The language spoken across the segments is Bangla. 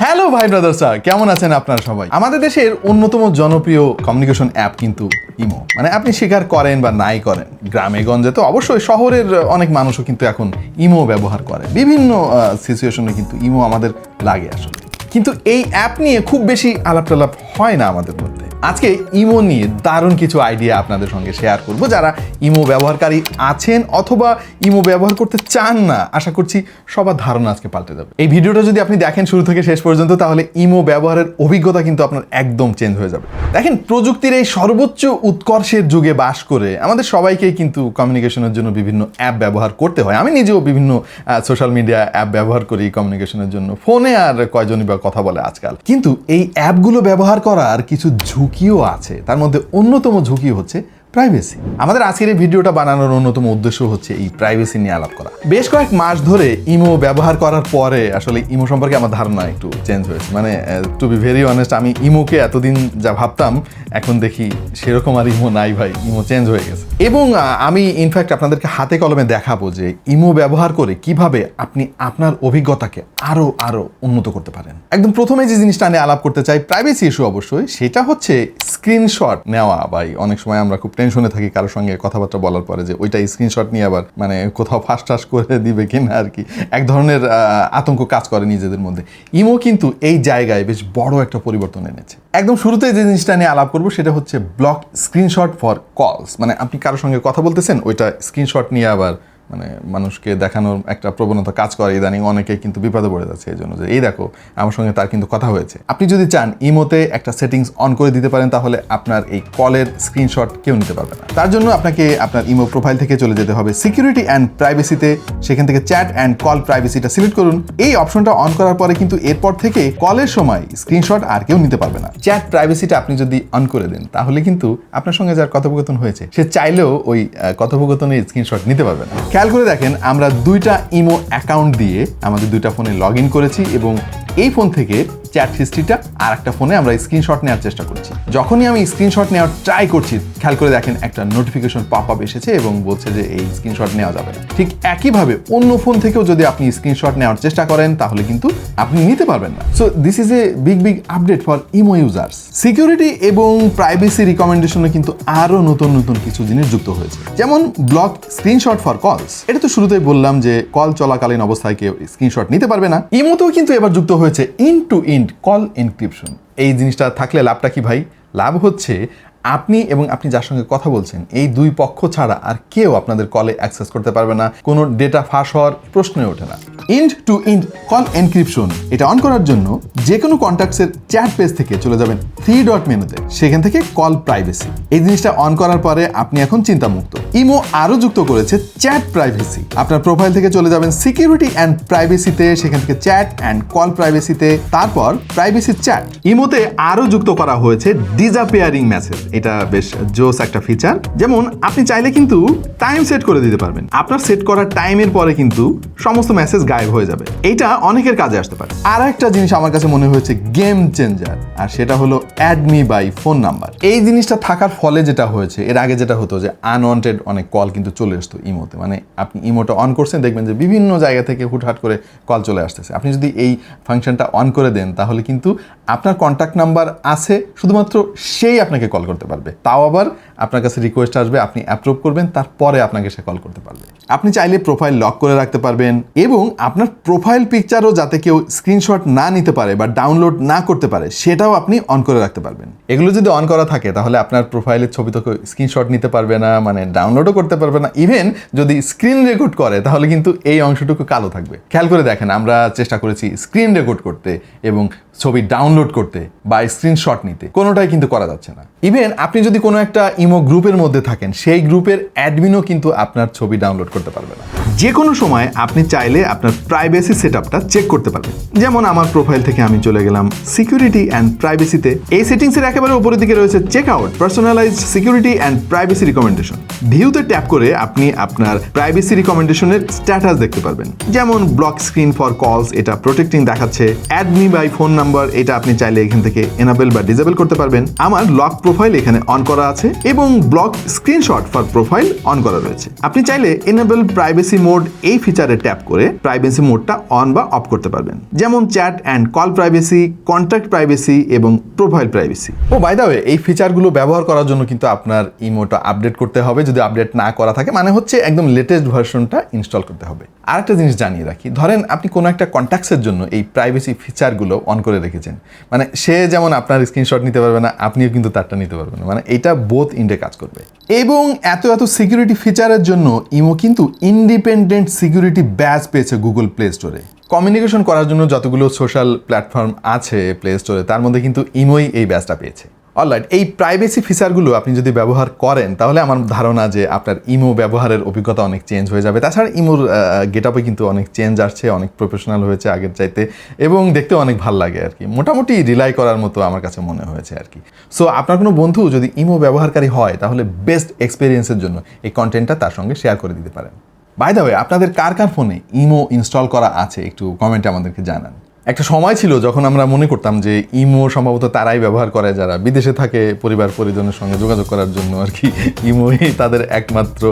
হ্যালো ভাই ব্রাদার্সরা, কেমন আছেন আপনারা সবাই? আমাদের দেশের অন্যতম জনপ্রিয় কমিউনিকেশন অ্যাপ কিন্তু ইমো। মানে আপনি স্বীকার করেন বা নাই করেন, গ্রামে গঞ্জে তো অবশ্যই, শহরের অনেক মানুষও কিন্তু এখন ইমো ব্যবহার করে। বিভিন্ন সিচুয়েশনে কিন্তু ইমো আমাদের লাগে আসলে। কিন্তু এই অ্যাপ নিয়ে খুব বেশি আলাপ টালাপ হয় না আমাদের মধ্যে। আজকে ইমো নিয়ে দারুণ কিছু আইডিয়া আপনাদের সঙ্গে শেয়ার করব। যারা ইমো ব্যবহারকারী আছেন অথবা ইমো ব্যবহার করতে চান না, আশা করছি সবার ধারণা আজকে পাল্টে যাবে। এই ভিডিওটা যদি আপনি দেখেন শুরু থেকে শেষ পর্যন্ত, তাহলে ইমো ব্যবহারের অভিজ্ঞতা কিন্তু আপনার একদম চেঞ্জ হয়ে যাবে। দেখেন, প্রযুক্তির এই সর্বোচ্চ উৎকর্ষের যুগে বাস করে আমাদের সবাইকেই কিন্তু কমিউনিকেশনের জন্য বিভিন্ন অ্যাপ ব্যবহার করতে হয়। আমি নিজেও বিভিন্ন সোশ্যাল মিডিয়া অ্যাপ ব্যবহার করি কমিউনিকেশনের জন্য। ফোনে আর কয়জনই বা কথা বলে আজকাল। কিন্তু এই অ্যাপগুলো ব্যবহার করার কিছু ঝুঁকিও আছে। তার মধ্যে অন্যতম ঝুঁকি হচ্ছে প্রাইভেসি। আমাদের আজকের এই ভিডিওটা বানানোর অন্যতম উদ্দেশ্য হচ্ছে এই প্রাইভেসি নিয়ে আলাপ করা। বেশ কয়েক মাস ধরে ইমো ব্যবহার করার পরে আসলে ইমো সম্পর্কে আমার ধারণা একটু চেঞ্জ হয়েছে। মানে টু বি ভেরি অনেস্ট, আমি ইমোকে এতদিন যা ভাবতাম, এখন দেখি সেরকম আর ইমো নাই ভাই, ইমো চেঞ্জ হয়ে গেছে। এবং আমি ইনফ্যাক্ট আপনাদেরকে হাতে কলমে দেখাবো যে ইমো ব্যবহার করে কিভাবে আপনি আপনার অভিজ্ঞতাকে আরো উন্নত করতে পারেন। একদম প্রথমে যে জিনিসটা নিয়ে আলাপ করতে চাই, প্রাইভেসি ইস্যু অবশ্যই, সেটা হচ্ছে স্ক্রিনশট নেওয়া। ভাই অনেক সময় আমরা খুব টেনশনে থাকি কারোর সঙ্গে কথাবার্তা বলার পরে যে ওইটা স্ক্রিনশট নিয়ে আবার মানে কোথাও ফাঁস করে দিবে কিনা আর কি, এক ধরনের আতঙ্ক কাজ করে নিজেদের মধ্যে। ইমো কিন্তু এই জায়গায় বেশ বড় একটা পরিবর্তন এনেছে। একদম শুরুতে যে জিনিসটা নিয়ে আলাপ করবো সেটা হচ্ছে ব্লক স্ক্রিনশট ফর কলস। মানে আপনি কারোর সঙ্গে কথা বলতেছেন, ওইটা স্ক্রিনশট নিয়ে আবার মানে মানুষকে দেখানোর একটা প্রবণতা কাজ করে। ইদানিং অনেকে কিন্তু বিপদে পড়ে যাচ্ছে এই জন্য যে এই দেখো আমার সঙ্গে তার কিন্তু কথা হয়েছে। আপনি যদি চান ইমোতে একটা সেটিংস অন করে দিতে পারেন, তাহলে আপনার এই কলের স্ক্রিনশট কেউ নিতে পারবে না। তার জন্য আপনাকে আপনার ইমো প্রোফাইল থেকে চলে যেতে হবে সিকিউরিটি অ্যান্ড প্রাইভেসিতে। সেখান থেকে চ্যাট অ্যান্ড কল প্রাইভেসিটা সিলেক্ট করুন। এই অপশনটা অন করার পরে কিন্তু এরপর থেকে কলের সময় স্ক্রিনশট আর কেউ নিতে পারবে না। চ্যাট প্রাইভেসিটা আপনি যদি অন করে দেন, তাহলে কিন্তু আপনার সঙ্গে যার কথোপকথন হয়েছে সে চাইলেও ওই কথোপকথনের স্ক্রিনশট নিতে পারবে না। খেয়াল করে দেখেন, আমরা দুইটা ইমো অ্যাকাউন্ট দিয়ে আমাদের দুইটা ফোনে লগ ইন করেছি এবং এই ফোন থেকে চ্যাট হিস্ট্রিটা আর একটা ফোনে আমরা স্ক্রিনশট নেওয়ার চেষ্টা করছি। যখনই আমি স্ক্রিনশট নেওয়ার ট্রাই করছি, খেয়াল করে দেখেন একটা নোটিফিকেশন পপ আপ এসেছে এবং বলছে যে এই স্ক্রিনশট নেওয়া যাবে না। ঠিক একইভাবে অন্য ফোন থেকেও যদি আপনি স্ক্রিনশট নেওয়ার চেষ্টা করেন, তাহলে কিন্তু আপনি নিতে পারবেন না। So this is a big update for imo users. Security এবং প্রাইভেসি রিকমেন্ডেশনে কিন্তু আরো নতুন কিছু জিনিস যুক্ত হয়েছে, যেমন ব্লক স্ক্রিনশট ফর কলস। এটা তো শুরুতেই বললাম যে কল চলাকালীন অবস্থায় কেউ স্ক্রিনশট নিতে পারবে না। ইমোতেও কিন্তু এবার যুক্ত হয়েছে end to end call encryption. এই জিনিসটা থাকলে লাভটা কি ভাই? লাভ হচ্ছে আপনি এবং আপনি যার সঙ্গে কথা বলছেন, এই দুই পক্ষ ছাড়া আর কেউ আপনাদের কলে অ্যাক্সেস করতে পারবে না। কোনো ডেটা ফাঁস হওয়ার প্রশ্নই ওঠে না। End to end call encryption এটা অন করার জন্য যে কোনো কন্ট্যাক্টসের চ্যাট পেজ থেকে চলে যাবেন 3 ডট মেনুতে, সেখান থেকে কল প্রাইভেসি। এই জিনিসটা অন করার পরে আপনি এখন চিন্তামুক্ত। ইমো আরো যুক্ত করেছে চ্যাট প্রাইভেসি। আপনার প্রোফাইল থেকে চলে যাবেন সিকিউরিটি অ্যান্ড প্রাইভেসিতে, সেখান থেকে চ্যাট অ্যান্ড কল প্রাইভেসিতে, তারপর প্রাইভেসি চ্যাট। ইমোতে আরো যুক্ত করা হয়েছে ডিসঅ্যাপিয়ারিং মেসেজ। এটা বেশ জোস একটা ফিচার। যেমন আপনি চাইলে কিন্তু টাইম সেট করে দিতে পারবেন। আপনার সেট করা টাইমের পরে কিন্তু সমস্ত মেসেজ গায়েব হয়ে যাবে। এইটা অনেকের কাজে আসতে পারে। আর একটা জিনিস আমার কাছে মনে হয়েছে গেম চেঞ্জার, আর সেটা হলো add me by phone number. এই জিনিসটা থাকার ফলে যেটা হয়েছে, এর আগে যেটা হতো যে আনওয়ান্টেড অনেক কল কিন্তু চলে আসতো ইমোতে। মানে আপনি ইমোটা অন করছেন, দেখবেন যে বিভিন্ন জায়গা থেকে হুটহাট করে কল চলে আসতেছে। আপনি যদি এই ফাংশনটা অন করে দেন, তাহলে কিন্তু আপনার কন্ট্যাক্ট নাম্বার আছে, শুধুমাত্র সেই আপনাকে কল করতে পারবে। তাও আবার আপনার কাছে রিকোয়েস্ট আসবে, আপনি অ্যাপ্রুভ করবেন, তারপরে আপনাকে সে কল করতে পারবে। আপনি চাইলে প্রোফাইল লক করে রাখতে পারবেন এবং আপনার প্রোফাইল পিকচারও যাতে কেউ স্ক্রিনশট না নিতে পারে বা ডাউনলোড না করতে পারে, সেটাও আপনি অন করে রাখতে পারবেন। এগুলো যদি অন করা থাকে, তাহলে আপনার প্রোফাইলের ছবি তো কেউ স্ক্রিনশট নিতে পারবে না, মানে ডাউনলোডও করতে পারবে না। ইভেন যদি স্ক্রিন রেকর্ড করে, তাহলে কিন্তু এই অংশটুকু কালো থাকবে। খেয়াল করে দেখেন, আমরা চেষ্টা করেছি স্ক্রিন রেকর্ড করতে এবং ছবি ডাউনলোড করতে বা স্ক্রিনশট নিতে, কোনোটাই কিন্তু করা যাচ্ছে না। ইভেন আপনি যদি কোনো একটা ইমো গ্রুপের মধ্যে থাকেন, সেই গ্রুপের অ্যাডমিনও কিন্তু আপনার ছবি ডাউনলোড করতে পারবে না। যে কোনো সময় আপনি চাইলে আপনার প্রাইভেসি সেটআপটা চেক করতে পারবেন। যেমন আমার প্রোফাইল থেকে আমি চলে গেলাম সিকিউরিটি অ্যান্ড প্রাইভেসিতে। এই সেটিংসের একেবারে উপরের দিকে রয়েছে check out personalised security and privacy recommendation. ভিউতে ট্যাপ করে আপনি আপনার প্রাইভেসি রিকমেন্ডেশনের স্ট্যাটাস দেখতে পারবেন। যেমন ব্লক স্ক্রিন ফর কলস, এটা প্রোটেক্টিং দেখাচ্ছে। Add me by phone number, এটা আপনি চাইলে এখান থেকে এনাবেল বা ডিসেবল করতে পারবেন। আমার লক প্রোফাইলে এখানে অন করা আছে এবং block screenshot for profile on করা রয়েছে। আপনি চাইলে এনেবল প্রাইভেসি মোড এই ফিচারে ট্যাপ করে প্রাইভেসি মোডটা অন বা অফ করতে পারবেন, যেমন chat and call privacy, contact privacy এবং প্রোফাইল প্রাইভেসি। ও বাই দ্য ওয়ে, এই ফিচারগুলো ব্যবহার করার জন্য কিন্তু আপনার ইমোটা আপডেট করতে হবে। যদি আপডেট না করা থাকে মানে হচ্ছে একদম লেটেস্ট ভার্সনটা ইনস্টল করতে হবে। আরেকটা জিনিস জানিয়ে রাখি, ধরেন আপনি কোনো একটা কন্ট্যাক্টসের জন্য এই প্রাইভেসি ফিচারগুলো অন করে রেখেছেন, মানে সে যেমন আপনার স্ক্রিনশট নিতে পারবে না, আপনিও কিন্তু তারটা নিতে পারবেন না, মানে এটা বোথ ইন্ডে কাজ করবে। এবং এত সিকিউরিটি ফিচারের জন্য ইমো কিন্তু ইন্ডিপেন্ডেন্ট সিকিউরিটি ব্যাজ পেয়েছে গুগল প্লে স্টোরে। কমিউনিকেশন করার জন্য যতগুলো সোশ্যাল প্ল্যাটফর্ম আছে প্লে স্টোরে, তার মধ্যে কিন্তু ইমোই এই ব্যাজটা পেয়েছে। অলরাইট, এই প্রাইভেসি ফিচারগুলো আপনি যদি ব্যবহার করেন তাহলে আমার ধারণা যে আপনার ইমো ব্যবহারের অভিজ্ঞতা অনেক চেঞ্জ হয়ে যাবে। তাছাড়া ইমোর গেটআপে কিন্তু অনেক চেঞ্জ আসছে, অনেক প্রফেশনাল হয়েছে আগের চাইতে, এবং দেখতে অনেক ভালো লাগে আর কি। মোটামুটি রিলাই করার মতো আমার কাছে মনে হয়েছে আর কি। সো আপনার কোনো বন্ধু যদি ইমো ব্যবহারকারী হয় তাহলে বেস্ট এক্সপিরিয়েন্সের জন্য এই কন্টেন্টটা তার সঙ্গে শেয়ার করে দিতে পারেন। বাই দ্য ওয়ে, আপনাদের কার কার ফোনে ইমো ইনস্টল করা আছে একটু কমেন্টে আমাদেরকে জানান। একটা সময় ছিল যখন আমরা মনে করতাম যে ইমো সম্ভবত তারাই ব্যবহার করে যারা বিদেশে থাকে পরিবার পরিজনের সঙ্গে যোগাযোগ করার জন্য আর কি। ইমোই তাদের একমাত্র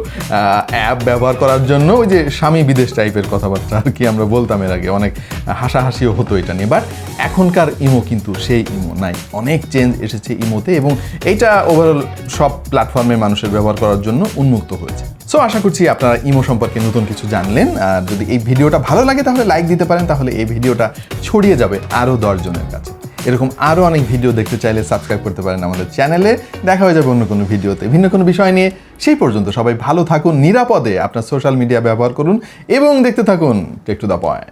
অ্যাপ ব্যবহার করার জন্য, ওই যে স্বামী বিদেশ টাইপের কথাবার্তা আর কি আমরা বলতাম এর আগে, অনেক হাসাহাসিও হতো এটা নিয়ে। বাট এখনকার ইমো কিন্তু সেই ইমো নাই, অনেক চেঞ্জ এসেছে ইমোতে, এবং এইটা ওভারঅল সব প্ল্যাটফর্মে মানুষের ব্যবহার করার জন্য উন্মুক্ত হয়েছে। সো আশা করছি আপনারা ইমো সম্পর্কে নতুন কিছু জানলেন। আর যদি এই ভিডিওটা ভালো লাগে তাহলে লাইক দিতে পারেন, তাহলে এই ভিডিওটা ছড়িয়ে যাবে আরও 10 জনের কাছে। এরকম আরও অনেক ভিডিও দেখতে চাইলে সাবস্ক্রাইব করতে পারেন আমাদের চ্যানেলে। দেখা হয়ে যাবে অন্য কোনো ভিডিওতে ভিন্ন কোনো বিষয় নিয়ে। সেই পর্যন্ত সবাই ভালো থাকুন, নিরাপদে আপনার সোশ্যাল মিডিয়া ব্যবহার করুন এবং দেখতে থাকুন টেক টু দ্য পয়েন্ট।